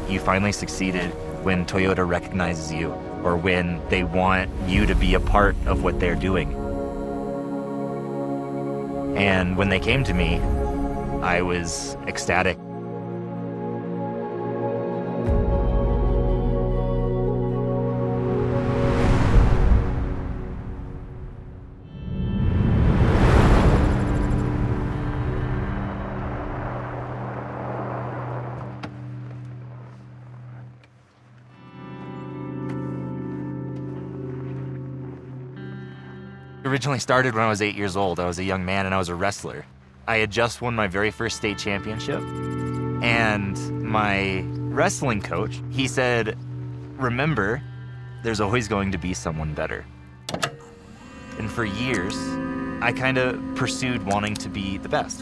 you finally succeeded when Toyota recognizes you or when they want you to be a part of what they're doing. And when they came to me, I was ecstatic. It originally started when I was 8 years old. I was a young man and I was a wrestler. I had just won my very first state championship, and my wrestling coach, he said, remember, there's always going to be someone better. And for years, I kind of pursued wanting to be the best.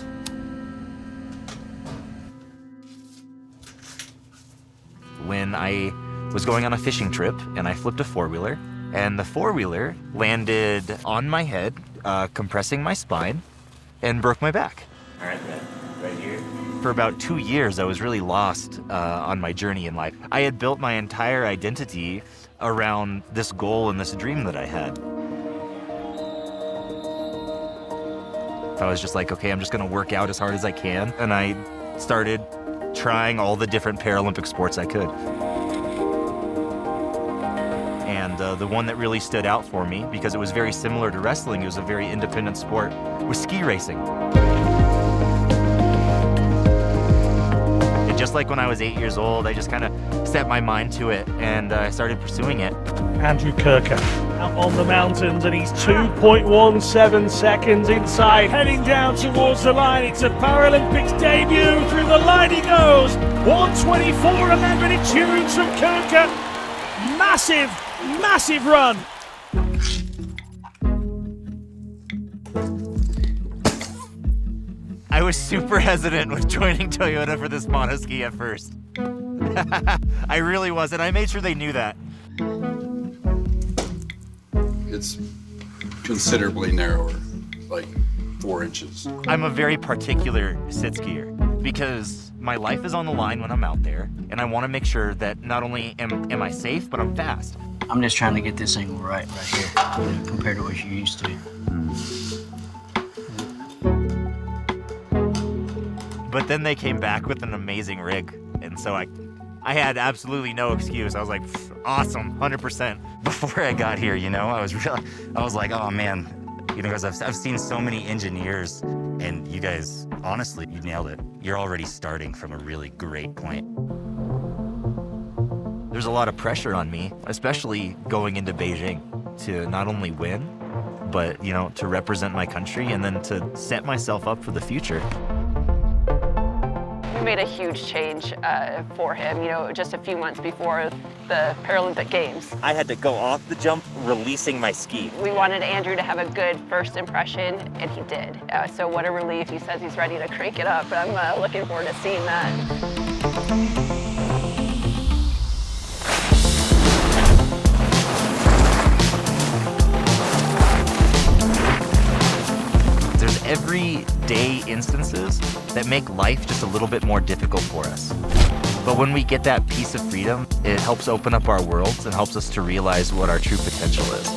When I was going on a fishing trip and I flipped a four-wheeler, and the four-wheeler landed on my head, compressing my spine, and broke my back. All right, right here. For about 2 years, I was really lost on my journey in life. I had built my entire identity around this goal and this dream that I had. I was just like, okay, I'm just gonna work out as hard as I can. And I started trying all the different Paralympic sports I could. And the one that really stood out for me, because it was very similar to wrestling, it was a very independent sport, was ski racing. And just like when I was 8 years old, I just kind of set my mind to it and I started pursuing it. Andrew Kurka out on the mountains, and he's 2.17 seconds inside, heading down towards the line. It's a Paralympics debut. Through the line he goes. 1:24 and then minute tunes from Kurka. Massive run. I was super hesitant with joining Toyota for this monoski at first. I really was, and I made sure they knew that. It's considerably narrower, like 4 inches. I'm a very particular sit skier because my life is on the line when I'm out there, and I want to make sure that not only am I safe, but I'm fast. I'm just trying to get this angle right here, compared to what you're used to. But then they came back with an amazing rig, and so I had absolutely no excuse. I was like, awesome, 100%. Before I got here, you know, I was like, oh man, you know, because I've seen so many engineers, and you guys, honestly, you nailed it. You're already starting from a really great point. There's a lot of pressure on me, especially going into Beijing, to not only win, but, you know, to represent my country and then to set myself up for the future. We made a huge change for him, you know, just a few months before the Paralympic Games. I had to go off the jump, releasing my ski. We wanted Andrew to have a good first impression, and he did. So what a relief. He says he's ready to crank it up. I'm looking forward to seeing that. Everyday instances that make life just a little bit more difficult for us. But when we get that piece of freedom, it helps open up our worlds and helps us to realize what our true potential is.